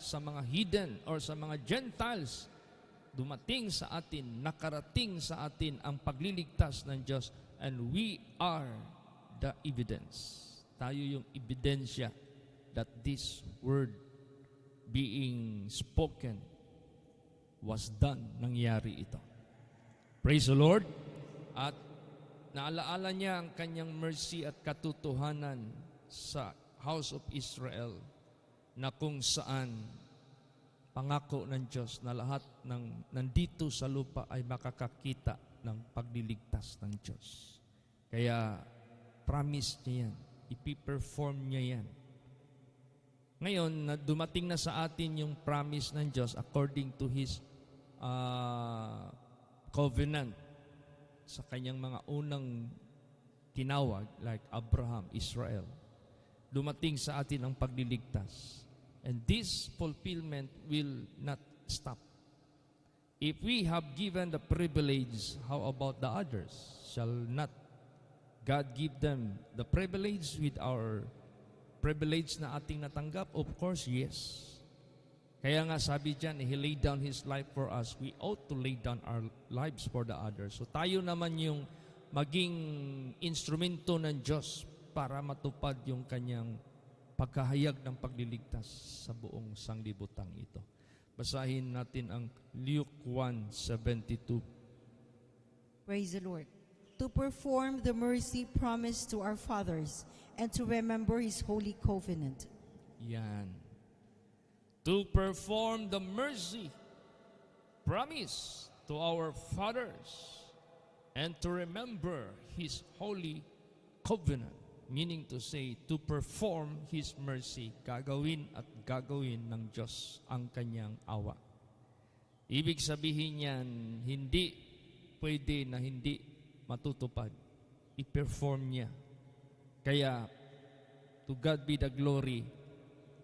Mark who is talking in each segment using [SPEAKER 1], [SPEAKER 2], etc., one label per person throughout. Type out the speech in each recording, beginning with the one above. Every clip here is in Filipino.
[SPEAKER 1] sa mga heathen or sa mga Gentiles, dumating sa atin, nakarating sa atin ang pagliligtas ng Diyos, and we are the evidence. Tayo yung ebidensya that this word being spoken was done, nangyari ito. Praise the Lord. At naalaala niya ang kanyang mercy at katotohanan sa house of Israel, na kung saan pangako ng Diyos na lahat ng nandito sa lupa ay makakakita ng pagliligtas ng Diyos. Kaya promise niya yan, ipiperform niya yan. Ngayon, na dumating na sa atin yung promise ng Diyos according to His covenant sa kanyang mga unang tinawag, like Abraham, Israel. Dumating sa atin ang pagliligtas. And this fulfillment will not stop. If we have given the privilege, how about the others? Shall not God give them the privilege with our privilege na ating natanggap? Of course, yes. Kaya nga sabi dyan, He laid down His life for us. We ought to lay down our lives for the others. So tayo naman yung maging instrumento ng Diyos para matupad yung kanyang pagkahayag ng pagliligtas sa buong sanglibutang ito. Basahin natin ang Luke 1:72.
[SPEAKER 2] Praise the Lord. To perform the mercy promised to our fathers and to remember His holy covenant.
[SPEAKER 1] Yan. To perform the mercy promised to our fathers and to remember His holy covenant. Meaning to say, to perform His mercy, gagawin at gagawin ng Diyos ang kanyang awa. Ibig sabihin yan, hindi pwede na hindi matutupad. I-perform niya. Kaya, to God be the glory,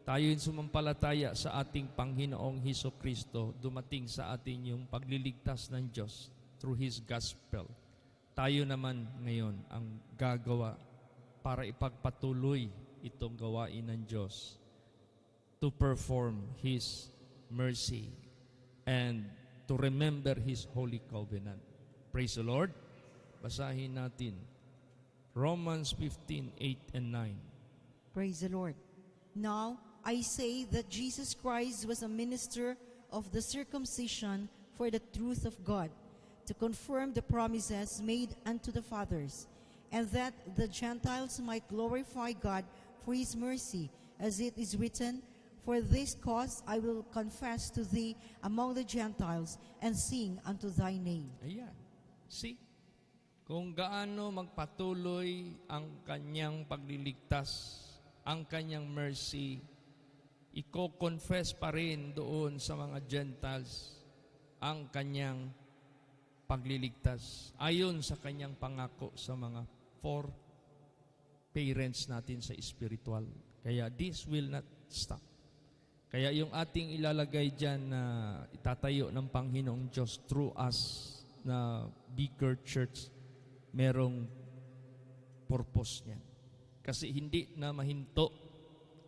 [SPEAKER 1] tayo yung sumampalataya sa ating Panginoong Hesukristo, dumating sa atin yung pagliligtas ng Diyos through His gospel. Tayo naman ngayon ang gagawa para ipagpatuloy itong gawain ng Diyos to perform His mercy and to remember His holy covenant. Praise the Lord. Basahin natin Romans 15:8 and 9.
[SPEAKER 2] Praise the Lord. Now, I say that Jesus Christ was a minister of the circumcision for the truth of God, to confirm the promises made unto the fathers, and that the Gentiles might glorify God for His mercy, as it is written, For this cause I will confess to thee among the Gentiles, and sing unto thy name.
[SPEAKER 1] Ayan. See? Kung gaano magpatuloy ang kanyang pagliligtas, ang kanyang mercy, i-confess pa rin doon sa mga Gentiles ang kanyang pagliligtas ayon sa kanyang pangako sa mga parents natin sa spiritual. Kaya this will not stop. Kaya yung ating ilalagay dyan na itatayo ng Panginoong Diyos through us na bigger church, merong purpose niyan. Kasi hindi na mahinto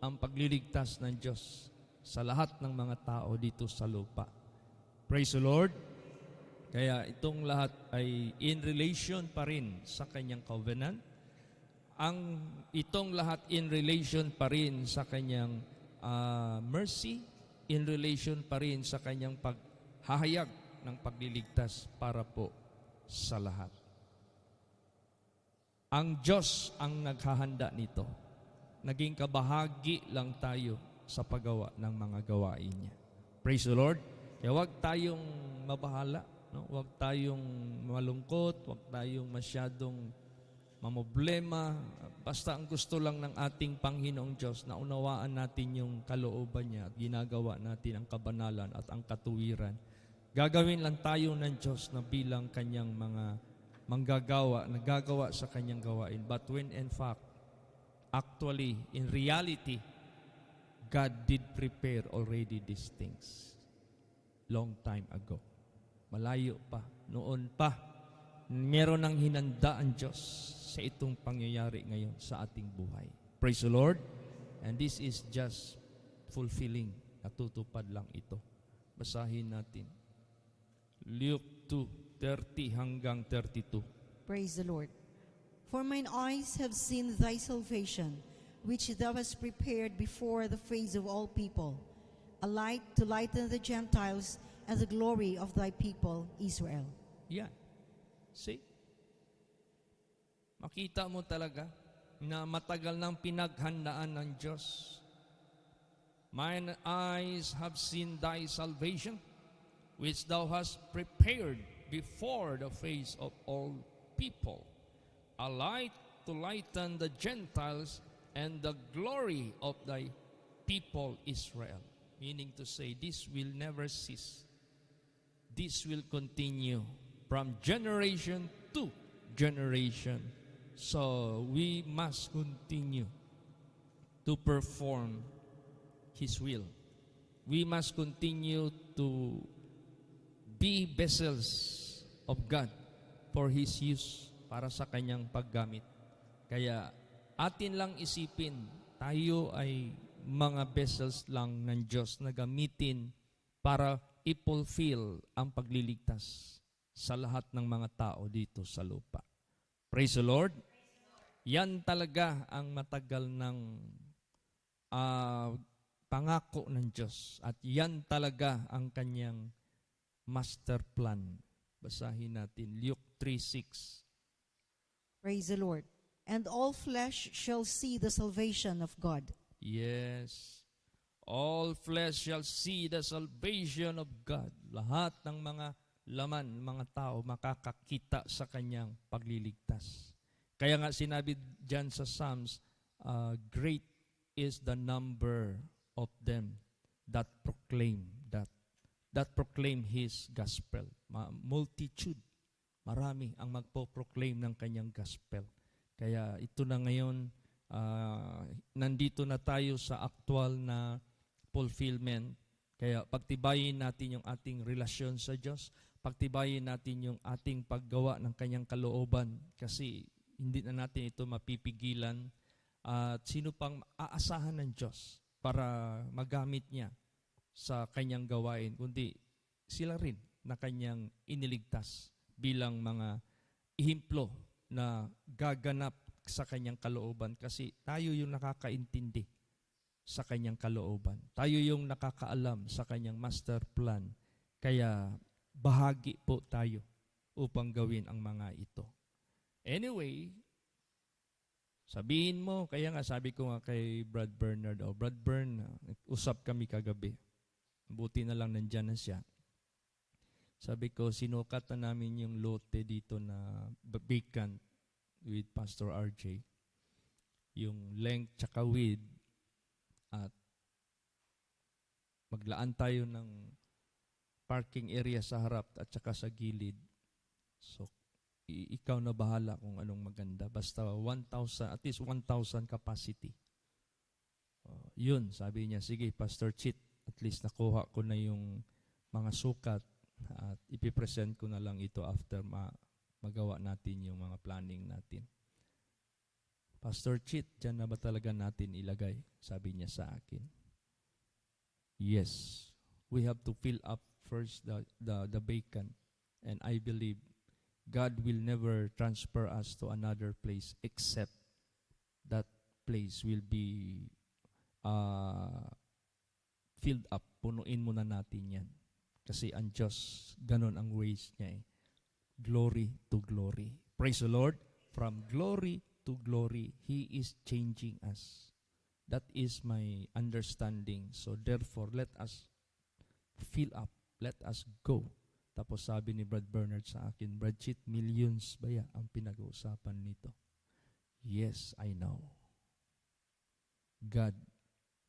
[SPEAKER 1] ang pagliligtas ng Diyos sa lahat ng mga tao dito sa lupa. Praise the Lord. Kaya itong lahat ay in relation pa rin sa kanyang covenant. Itong lahat in relation pa rin sa kanyang mercy, in relation pa rin sa kanyang paghahayag ng pagliligtas para po sa lahat. Ang Diyos ang naghahanda nito. Naging kabahagi lang tayo sa paggawa ng mga gawain niya. Praise the Lord. Kaya huwag tayong mabahala, no? Huwag tayong malungkot, huwag tayong masyadong mamoblema. Basta ang gusto lang ng ating Panginoong Diyos na unawaan natin yung kalooban niya at ginagawa natin ang kabanalan at ang katuwiran. Gagawin lang tayo ng Diyos na bilang kanyang mga manggagawa, nagagawa sa kanyang gawain. But when in fact, actually, in reality, God did prepare already these things long time ago. Malayo pa, noon pa, meron ng hinanda ang Diyos sa itong pangyayari ngayon sa ating buhay. Praise the Lord. And this is just fulfilling natutupad lang ito. Basahin natin. Luke 2:30 hanggang 32.
[SPEAKER 2] Praise the Lord. For mine eyes have seen thy salvation, which thou hast prepared before the face of all people, a light to lighten the Gentiles and the glory of thy people Israel.
[SPEAKER 1] Yan. See? Makita mo talaga na matagal nang pinaghandaan ng Diyos. Mine eyes have seen thy salvation, which thou hast prepared before the face of all people, a light to lighten the Gentiles and the glory of thy people Israel. Meaning to say, this will never cease. This will continue from generation to generation. So we must continue to perform His will. We must continue to be vessels of God for His use, para sa Kanyang paggamit. Kaya atin lang isipin, tayo ay mga vessels lang ng Diyos na gamitin para i-fulfill ang pagliligtas sa lahat ng mga tao dito sa lupa. Praise the Lord. Yan talaga ang matagal ng pangako ng Diyos. At yan talaga ang Kanyang master plan. Basahin natin Luke 3:6.
[SPEAKER 2] Praise the Lord. And all flesh shall see the salvation of God.
[SPEAKER 1] Yes. All flesh shall see the salvation of God. Lahat ng mga laman, mga tao, makakakita sa Kanyang pagliligtas. Kaya nga sinabi dyan sa Psalms, great is the number of them that proclaim His gospel. Multitude, marami ang magpo-proclaim ng Kanyang gospel. Kaya ito na ngayon, nandito na tayo sa actual na fulfillment. Kaya pagtibayin natin yung ating relasyon sa Diyos, pagtibayin natin yung ating paggawa ng Kanyang kalooban, kasi hindi na natin ito mapipigilan. At sino pang aasahan ng Diyos para magamit niya sa Kanyang gawain, kundi sila rin na Kanyang iniligtas bilang mga ihimplo na gaganap sa Kanyang kalooban, kasi tayo yung nakakaintindi sa Kanyang kalooban. Tayo yung nakakaalam sa Kanyang master plan. Kaya bahagi po tayo upang gawin ang mga ito. Anyway, sabihin mo, kaya nga sabi ko nga kay Brad Bernard, Brad Bern, usap kami kagabi. Buti na lang nandyan na siya. Sabi ko, sinukat na namin yung lote dito na vacant with Pastor RJ. Yung length tsaka width. At maglaan tayo ng parking area sa harap at saka sa gilid. So, ikaw na bahala kung anong maganda. Basta 1,000, at least 1,000 capacity. Yun, sabi niya, sige, Pastor Chit, at least nakuha ko na yung mga sukat at ipipresent ko na lang ito after magawa natin yung mga planning natin. Pastor Chit, dyan na ba talaga natin ilagay? Sabi niya sa akin. Yes, we have to fill up first the vacant. And I believe God will never transfer us to another place except that place will be filled up. Punuin muna natin yan. Kasi ang Diyos, ganun ang ways niya eh. Glory to glory. Praise the Lord. From glory to glory, He is changing us. That is my understanding. So therefore, let us fill up. Let us go. Tapos sabi ni Brad Bernard sa akin, Brad Chit, millions ba ya ang pinag-uusapan nito? Yes, I know. God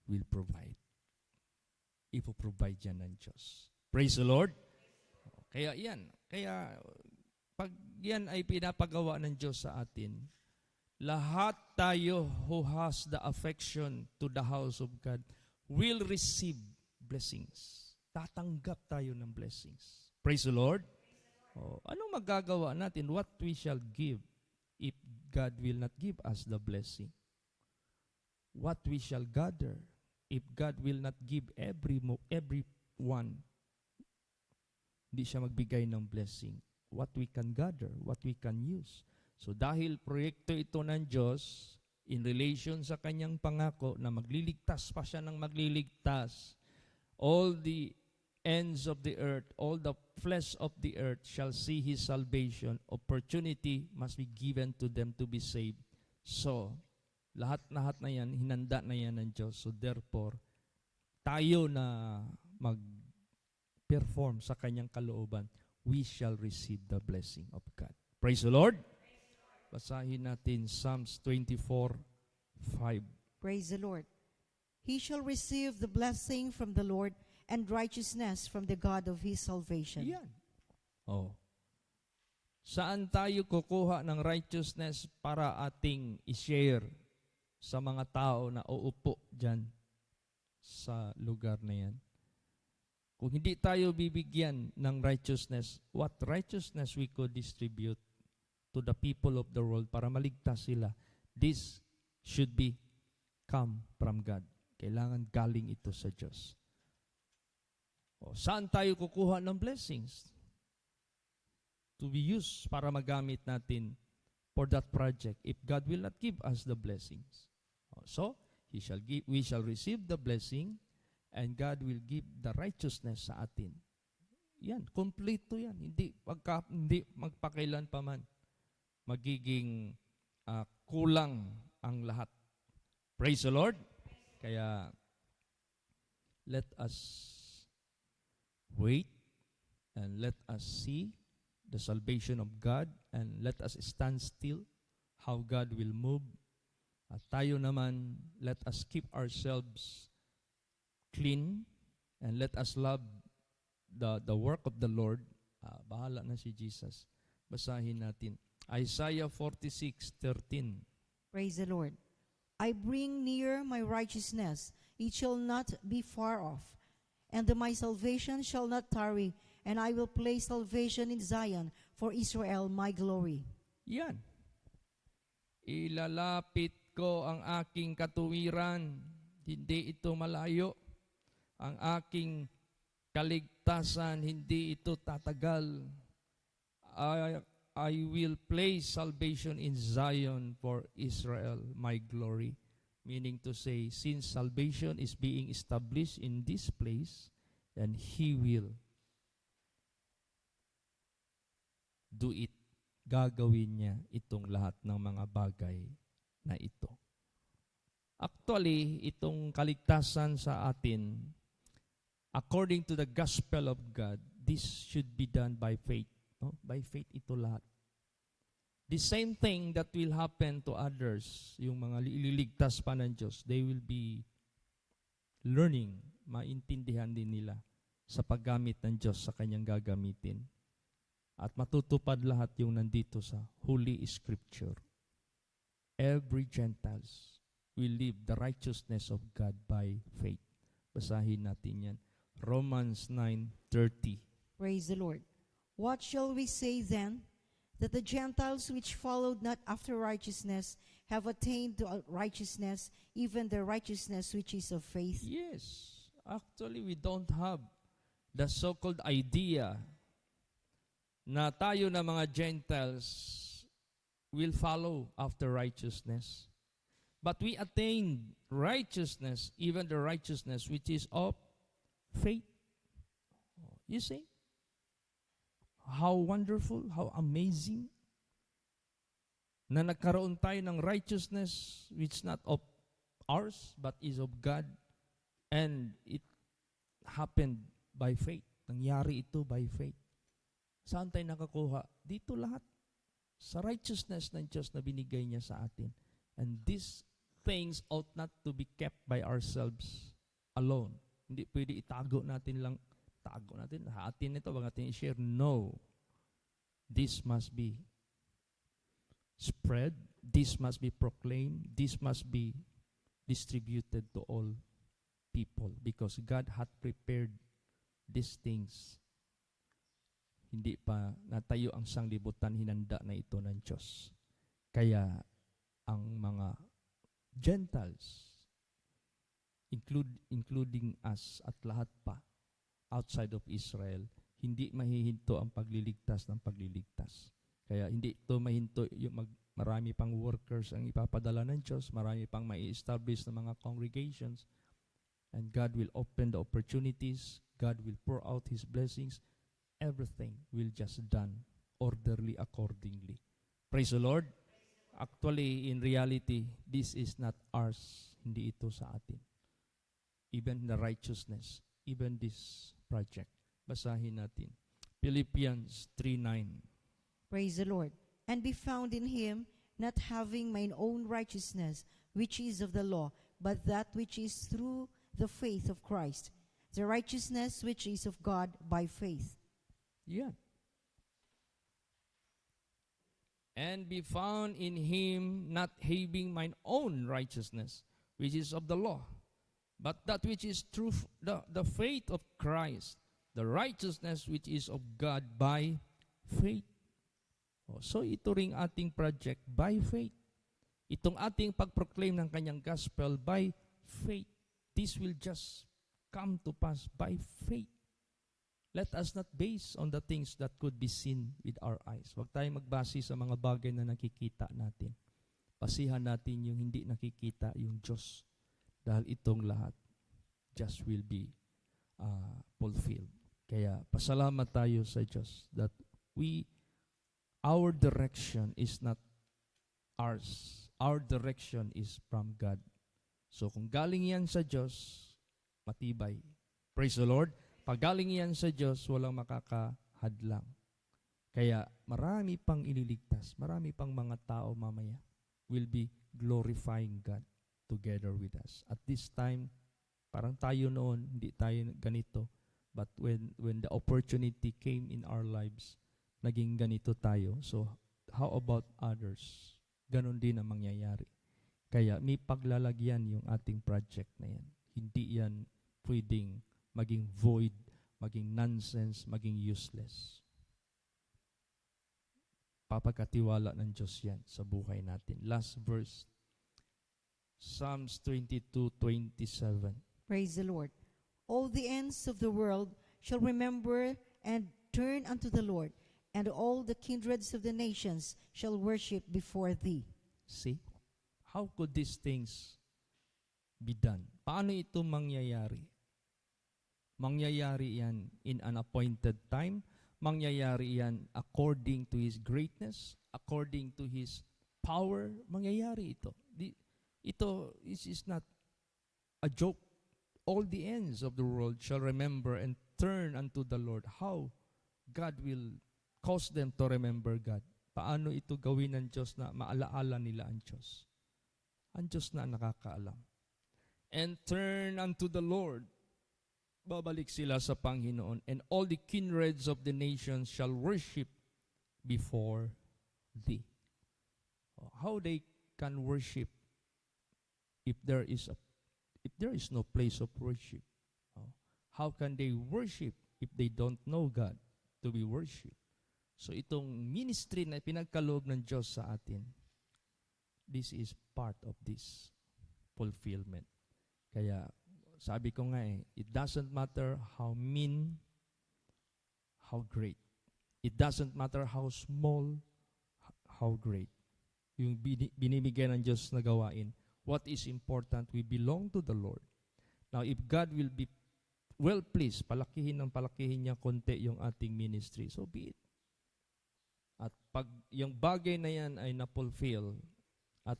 [SPEAKER 1] will provide. Ipo-provide yan ng Diyos. Praise the Lord. Kaya yan. Kaya pag yan ay pinapagawa ng Diyos sa atin, lahat tayo who has the affection to the house of God will receive blessings. Tatanggap tayo ng blessings. Praise the Lord. Anong magagawa natin? What we shall give if God will not give us the blessing? What we shall gather If God will not give everyone, hindi siya magbigay ng blessing. What we can gather, what we can use. So dahil proyekto ito ng Diyos, in relation sa kanyang pangako na magliligtas pa siya ng magliligtas, all the ends of the earth, all the flesh of the earth shall see His salvation. Opportunity must be given to them to be saved. So, lahat-lahat na yan, hinanda na yan ng Diyos. So therefore, tayo na mag-perform sa kanyang kalooban, we shall receive the blessing of God. Praise the Lord! Basahin natin Psalms 24:5.
[SPEAKER 2] Praise the Lord. He shall receive the blessing from the Lord and righteousness from the God of his salvation.
[SPEAKER 1] Yan. Oh. Saan tayo kukuha ng righteousness para ating i-share sa mga tao na uupo dyan sa lugar na yan? Kung hindi tayo bibigyan ng righteousness, what righteousness we could distribute to the people of the world para maligtas sila? This should be come from God. Kailangan galing ito sa Diyos. O, saan tayo kukuha ng blessings to be used para magamit natin for that project if God will not give us the blessings? O, so, we shall receive the blessing and God will give the righteousness sa atin. Yan, kompleto yan. Hindi magpakailan pa man magiging kulang ang lahat. Praise the Lord. Kaya, let us wait and let us see the salvation of God and let us stand still how God will move. At tayo naman, let us keep ourselves clean and let us love the work of the Lord. Bahala na si Jesus. Basahin natin. Isaiah 46:13.
[SPEAKER 2] Praise the Lord. I bring near my righteousness, it shall not be far off, and my salvation shall not tarry, and I will place salvation in Zion for Israel, my glory.
[SPEAKER 1] Yan. Ilalapit ko ang aking katuwiran, hindi ito malayo. Ang aking kaligtasan, hindi ito tatagal. I will place salvation in Zion for Israel, my glory. Meaning to say, since salvation is being established in this place, then He will do it. Gagawin niya itong lahat ng mga bagay na ito. Actually, itong kaligtasan sa atin, according to the gospel of God, this should be done by faith. No? By faith ito lahat. The same thing that will happen to others, yung mga ililigtas pa ng Diyos, they will be learning, maintindihan din nila sa paggamit ng Diyos sa kanyang gagamitin. At matutupad lahat yung nandito sa Holy Scripture. Every Gentiles will live the righteousness of God by faith. Basahin natin yan. Romans 9:30.
[SPEAKER 2] Praise the Lord. What shall we say then? That the Gentiles which followed not after righteousness have attained to righteousness, even the righteousness which is of faith?
[SPEAKER 1] Yes. Actually, we don't have the so-called idea na tayo na mga Gentiles will follow after righteousness. But we attain righteousness, even the righteousness which is of faith. You see? How wonderful, how amazing na nagkaroon tayo ng righteousness which not of ours but is of God, and it happened by faith. Nangyari ito by faith. Saan tayo nakakuha? Dito lahat. Sa righteousness ng Diyos na binigay niya sa atin. And these things ought not to be kept by ourselves alone. Hindi pwede itago natin lang. Tago natin, atin ito, wag natin i-share. No. This must be spread. This must be proclaimed. This must be distributed to all people because God had prepared these things. Hindi pa natayo ang sanglibutan, hinanda na ito ng Diyos. Kaya ang mga Gentiles including us at lahat pa outside of Israel, hindi mahihinto ang pagliligtas ng pagliligtas. Kaya hindi ito mahinto yung marami pang workers ang ipapadala ng Diyos, marami pang mai-establish ng mga congregations, and God will open the opportunities, God will pour out His blessings, everything will just done orderly accordingly. Praise the Lord. Actually, in reality, this is not ours. Hindi ito sa atin. Even the righteousness, even this project. Basahin natin. Philippians 3:9.
[SPEAKER 2] Praise the Lord. And be found in him, not having mine own righteousness, which is of the law, but that which is through the faith of Christ, the righteousness which is of God by faith.
[SPEAKER 1] Yan. And be found in him, not having mine own righteousness, which is of the law, but that which is through the faith of Christ, the righteousness which is of God by faith. So ito ring ating project by faith. Itong ating pag-proclaim ng kanyang gospel by faith. This will just come to pass by faith. Let us not base on the things that could be seen with our eyes. Huwag tayong magbase sa mga bagay na nakikita natin. Basihan natin yung hindi nakikita, yung Diyos. Dahil itong lahat just will be fulfilled. Kaya pasalamat tayo sa Diyos that our direction is not ours. Our direction is from God. So kung galing yan sa Diyos, matibay. Praise the Lord. Pag galing yan sa Diyos, walang makakahadlang. Kaya marami pang ililigtas, marami pang mga tao mamaya will be glorifying God together with us. At this time, parang tayo noon, hindi tayo ganito. But when the opportunity came in our lives, naging ganito tayo. So, how about others? Ganon din ang mangyayari. Kaya may paglalagyan yung ating project na yan. Hindi yan pwedeng maging void, maging nonsense, maging useless. Papagkatiwala ng Diyos yan sa buhay natin. Last verse, Psalms 22:27.
[SPEAKER 2] Praise the Lord. All the ends of the world shall remember and turn unto the Lord, and all the kindreds of the nations shall worship before thee.
[SPEAKER 1] See? How could these things be done? Paano ito mangyayari? Mangyayari yan in an appointed time. Mangyayari yan according to His greatness, according to His power. Mangyayari ito. Ito is not a joke. All the ends of the world shall remember and turn unto the Lord. How God will cause them to remember God. Paano ito gawin ng Diyos na maalaala nila ang Diyos? Ang Diyos na nakakaalam. And turn unto the Lord. Babalik sila sa Panginoon. And all the kindreds of the nations shall worship before thee. How they can worship if there is no place of worship? How can they worship if they don't know God to be worshipped? So itong ministry na pinagkaloob ng Diyos sa atin, this is part of this fulfillment. Kaya sabi ko nga it doesn't matter how mean, how great. It doesn't matter how small, how great. Yung binibigyan ng Diyos na gawain, what is important, we belong to the Lord. Now, if God will be well pleased, palakihin niya konti yung ating ministry, so be it. At pag yung bagay na yan ay na-fulfill, at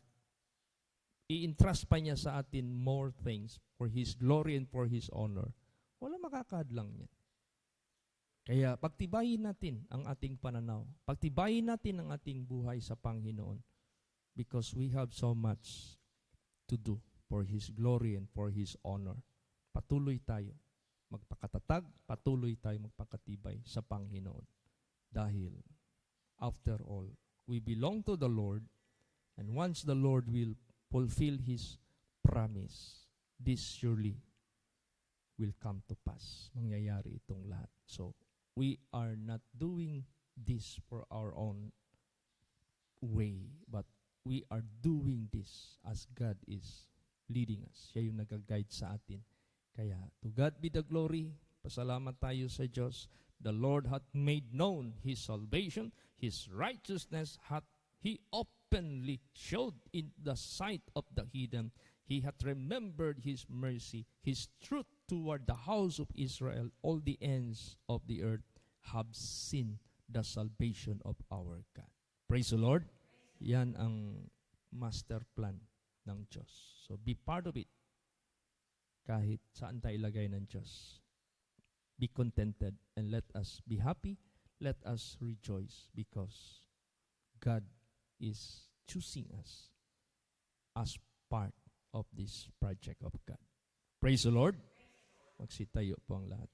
[SPEAKER 1] i-entrust pa niya sa atin more things for His glory and for His honor, wala makakadlang niya. Kaya pagtibayin natin ang ating pananaw. Pagtibayin natin ang ating buhay sa Panginoon because we have so much to do for His glory and for His honor. Patuloy tayo magpakatatag, patuloy tayo magpakatibay sa Panginoon. Dahil after all, we belong to the Lord, and once the Lord will fulfill His promise, this surely will come to pass. Mangyayari itong lahat. So, we are not doing this for our own way, but we are doing this as God is leading us. Siya yung nag-guide sa atin. Kaya, to God be the glory. Pasalamat tayo sa Diyos. The Lord hath made known His salvation. His righteousness hath He openly showed in the sight of the heathen. He hath remembered His mercy, His truth toward the house of Israel. All the ends of the earth have seen the salvation of our God. Praise the Lord. Yan ang master plan ng Diyos. So be part of it. Kahit saan tayo ilagay ng Diyos. Be contented and let us be happy. Let us rejoice because God is choosing us as part of this project of God. Praise the Lord. Magsitayo po ang lahat.